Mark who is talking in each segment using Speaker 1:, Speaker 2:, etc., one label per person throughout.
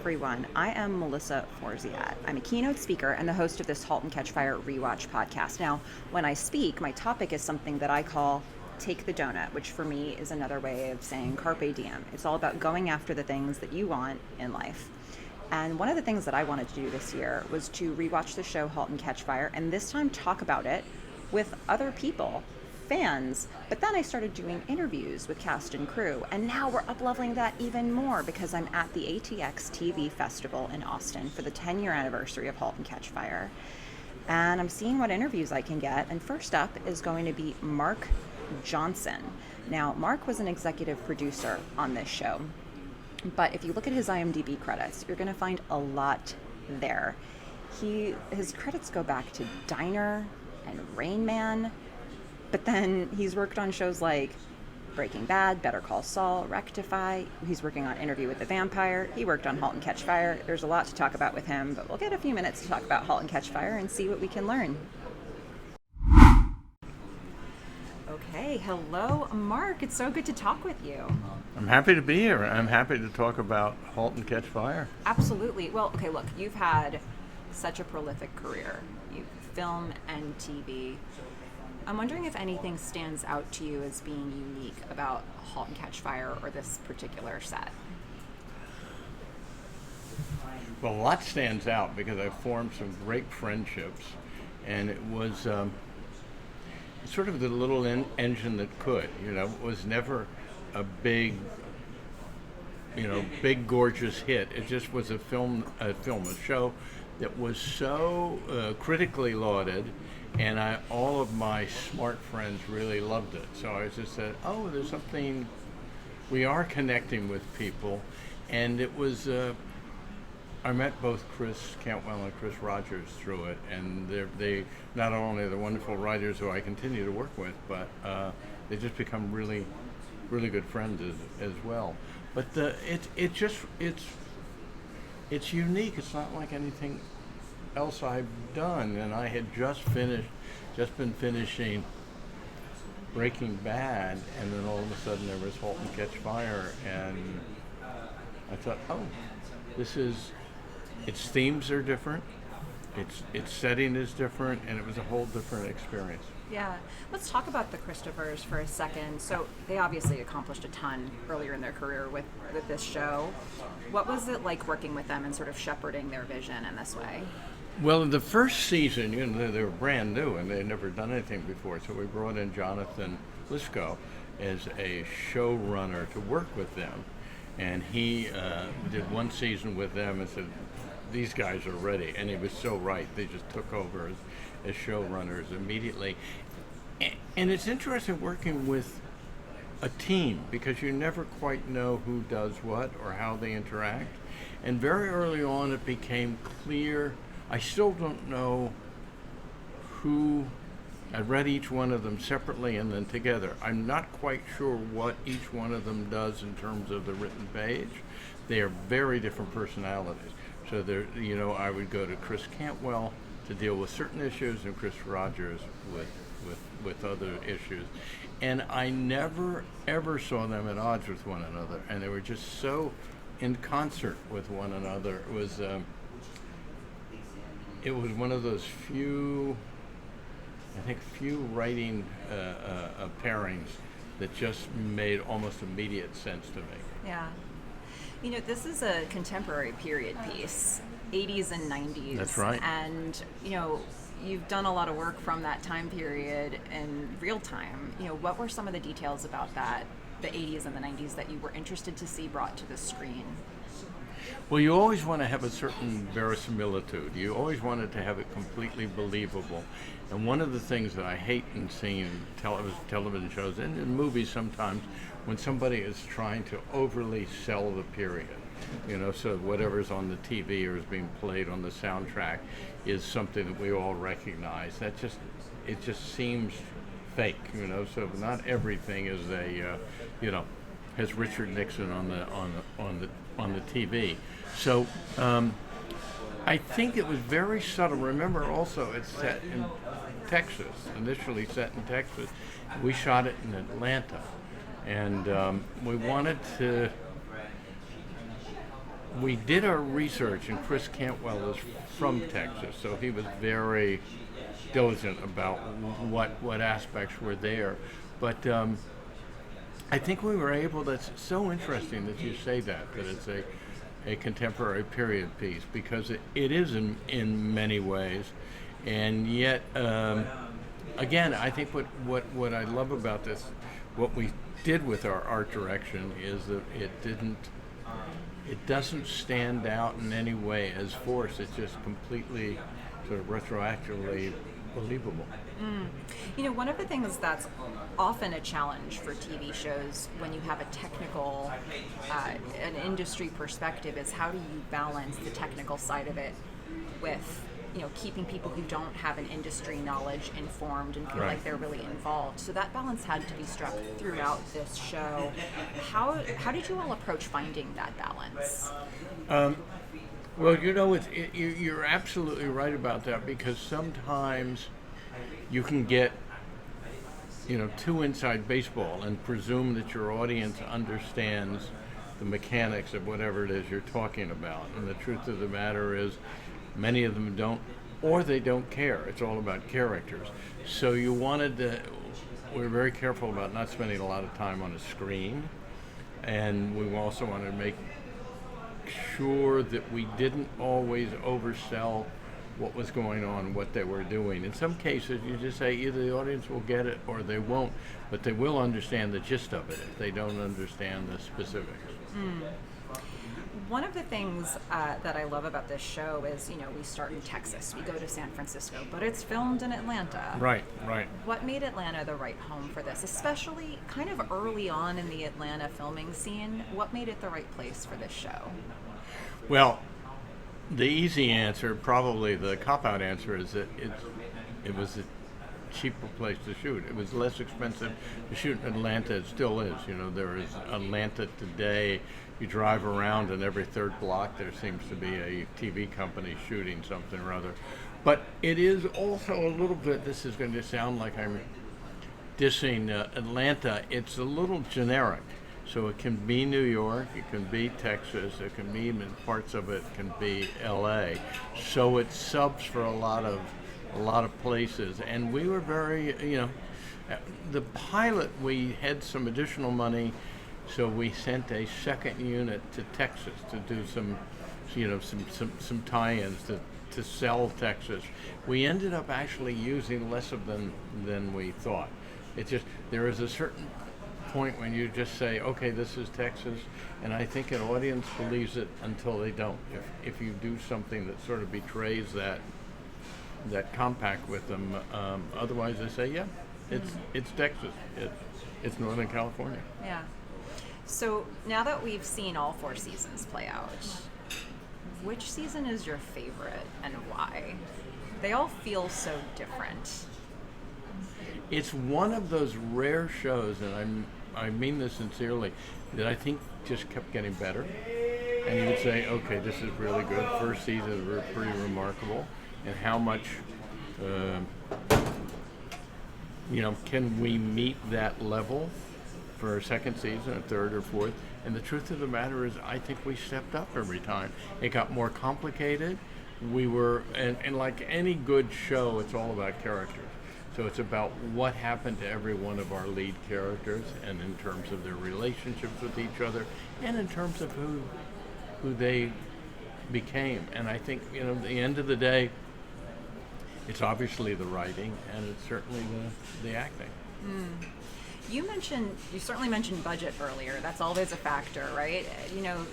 Speaker 1: everyone. I am Melissa Forziat. I'm a keynote speaker and the host of this Halt and Catch Fire rewatch podcast. Now, when I speak, my topic is something that I call Take the Doughnut, which for me is another way of saying carpe diem. It's all about going after the things that you want in life. And one of the things that I wanted to do this year was to rewatch the show Halt and Catch Fire, and this time talk about it with other people, fans. But then I started doing interviews with cast and crew, and now we're up-leveling that even more because I'm at the ATX TV Festival in Austin for the 10-year anniversary of Halt and Catch Fire. And I'm seeing what interviews I can get, and first up is going to be Mark Johnson. Now, Mark was an executive producer on this show, but if you look at his IMDb credits, you're going to find a lot there. His credits go back to Diner and Rain Man, but then he's worked on shows like Breaking Bad, Better Call Saul, Rectify. He's working on Interview with the Vampire. He worked on Halt and Catch Fire. There's a lot to talk about with him, but we'll get a few minutes to talk about Halt and Catch Fire and see what we can learn. Okay, hello, Mark. It's so good to talk with you.
Speaker 2: I'm happy to be here. I'm happy to talk about Halt and Catch Fire.
Speaker 1: Absolutely. Well, okay, look, you've had such a prolific career. You film and TV. I'm wondering if anything stands out to you as being unique about Halt and Catch Fire or this particular set.
Speaker 2: Well, a lot stands out because I formed some great friendships, and it was sort of the little engine that could. It was never a big, big gorgeous hit. It just was a show that was so critically lauded. And all of my smart friends really loved it. So I just said, there's something, we are connecting with people. And it was, I met both Chris Cantwell and Chris Rogers through it. And they not only are the wonderful writers who I continue to work with, but they just become really, really good friends as well. But it's unique. It's not like anything else I've done, and I had just been finishing Breaking Bad, and then all of a sudden there was Halt and Catch Fire, and I thought, its themes are different, its setting is different, and it was a whole different experience.
Speaker 1: Yeah, let's talk about the Christophers for a second. So they obviously accomplished a ton earlier in their career with this show. What was it like working with them and sort of shepherding their vision in this way?
Speaker 2: Well, in the first season, they were brand new and they had never done anything before. So we brought in Jonathan Lisco as a showrunner to work with them. And he did one season with them and said, these guys are ready. And he was so right. They just took over as showrunners immediately. And it's interesting working with a team because you never quite know who does what or how they interact. And very early on, it became clear. I still don't know who. I read each one of them separately and then together. I'm not quite sure what each one of them does in terms of the written page. They are very different personalities. So I would go to Chris Cantwell to deal with certain issues and Chris Rogers with other issues. And I never ever saw them at odds with one another, and they were just so in concert with one another. It was one of those few writing pairings that just made almost immediate sense to me.
Speaker 1: Yeah. This is a contemporary period piece, 80s and 90s.
Speaker 2: That's right.
Speaker 1: And, you've done a lot of work from that time period in real time. What were some of the details about that, the 80s and the 90s, that you were interested to see brought to the screen?
Speaker 2: Well, you always want to have a certain verisimilitude. You always wanted to have it completely believable. And one of the things that I hate in seeing television shows and in movies sometimes, when somebody is trying to overly sell the period. So whatever's on the TV or is being played on the soundtrack is something that we all recognize. It just seems fake, So not everything is has Richard Nixon on the TV. So I think it was very subtle. Remember, also it's set in Texas. Initially set in Texas, we shot it in Atlanta, and we wanted to we did our research, and Chris Cantwell is from Texas, so he was very diligent about what aspects were there. But I think we were able. That's so interesting that you say that it's a contemporary period piece, because it is in many ways, and yet again, I think what I love about this, what we did with our art direction, is that it doesn't stand out in any way as force. It's just completely sort of retroactively believable.
Speaker 1: One of the things that's often a challenge for TV shows when you have a technical, an industry perspective, is how do you balance the technical side of it with, keeping people who don't have an industry knowledge informed and feel
Speaker 2: Right.
Speaker 1: like they're really involved. So that balance had to be struck throughout this show. How did you all approach finding that balance?
Speaker 2: Well, you're absolutely right about that, because sometimes you can get too inside baseball and presume that your audience understands the mechanics of whatever it is you're talking about. And the truth of the matter is, many of them don't, or they don't care. It's all about characters. So we're very careful about not spending a lot of time on a screen, and we also wanted to make sure that we didn't always oversell what was going on, what they were doing. In some cases, you just say either the audience will get it or they won't, but they will understand the gist of it if they don't understand the specifics.
Speaker 1: One of the things that I love about this show is, we start in Texas, we go to San Francisco, but it's filmed in Atlanta.
Speaker 2: Right.
Speaker 1: What made Atlanta the right home for this, especially kind of early on in the Atlanta filming scene? What made it the right place for this show?
Speaker 2: Well, the easy answer, probably the cop-out answer, is that it was a cheaper place to shoot. It was less expensive to shoot in Atlanta. It still is. There is Atlanta today. You drive around, and every third block there seems to be a TV company shooting something or other. But it is also a little bit, this is going to sound like I'm dissing Atlanta, it's a little generic. So it can be New York, it can be Texas, it can be, even parts of it can be LA. So it subs for a lot of places. And we were very, the pilot, we had some additional money, so we sent a second unit to Texas to do some tie-ins to sell Texas. We ended up actually using less of them than we thought. It's just, there is a certain point when you just say, okay, this is Texas, and I think an audience believes it until they don't. If you do something that sort of betrays that compact with them, otherwise they say, yeah, it's Texas, it's Northern California.
Speaker 1: Yeah. So now that we've seen all 4 seasons play out, which season is your favorite and why? They all feel so different.
Speaker 2: It's one of those rare shows, and I mean this sincerely, that I think just kept getting better. And you would say, okay, this is really good. First season was pretty remarkable. And how much, can we meet that level for a second season, a third or fourth? And the truth of the matter is, I think we stepped up every time. It got more complicated. And like any good show, it's all about characters. So it's about what happened to every one of our lead characters, and in terms of their relationships with each other, and in terms of who they became. And I think, at the end of the day, it's obviously the writing, and it's certainly the acting.
Speaker 1: You certainly mentioned budget earlier. That's always a factor, right?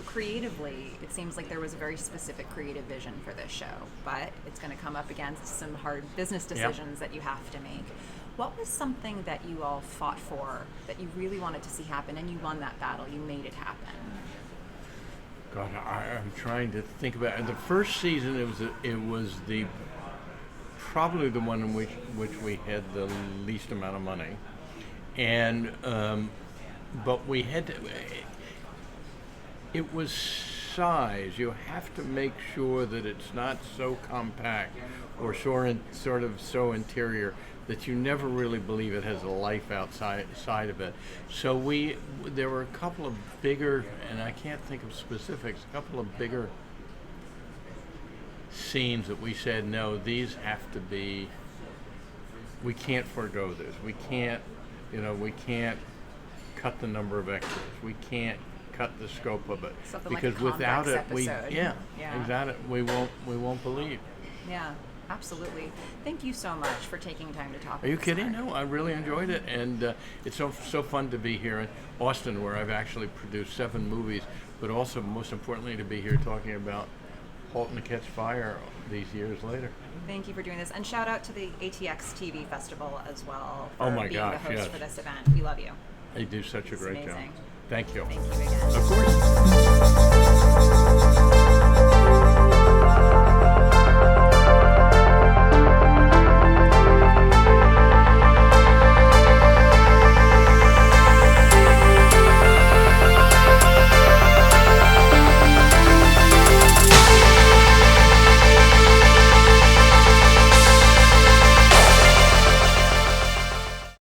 Speaker 1: Creatively, it seems like there was a very specific creative vision for this show, but it's going to come up against some hard business decisions that you have to make. What was something that you all fought for, that you really wanted to see happen, and you won that battle, you made it happen?
Speaker 2: God, I'm trying to think about it. The first season, it was probably the one in which we had the least amount of money. And but we had to, it was size. You have to make sure that it's not so compact or so interior that you never really believe it has a life outside of it. So there were a couple of bigger, and I can't think of specifics, a couple of bigger scenes that we said, no, these have to be, we can't forego this. We can't cut the number of extras. We can't cut the scope of it.
Speaker 1: Something
Speaker 2: because
Speaker 1: like a
Speaker 2: without it,
Speaker 1: episode.
Speaker 2: yeah, exactly. We won't believe.
Speaker 1: Yeah, absolutely. Thank you so much for taking time to talk.
Speaker 2: Are you kidding? No, I really enjoyed it, and it's so fun to be here in Austin, where I've actually produced 7 movies, but also most importantly to be here talking about Halt and Catch Fire these years later.
Speaker 1: Thank you for doing this, and shout out to the ATX TV Festival as well for
Speaker 2: Oh my
Speaker 1: being
Speaker 2: gosh,
Speaker 1: the host
Speaker 2: yes.
Speaker 1: for this event. We love you.
Speaker 2: They do such a great job.
Speaker 1: Amazing.
Speaker 2: Thank you.
Speaker 1: Thank you again.
Speaker 2: Of course.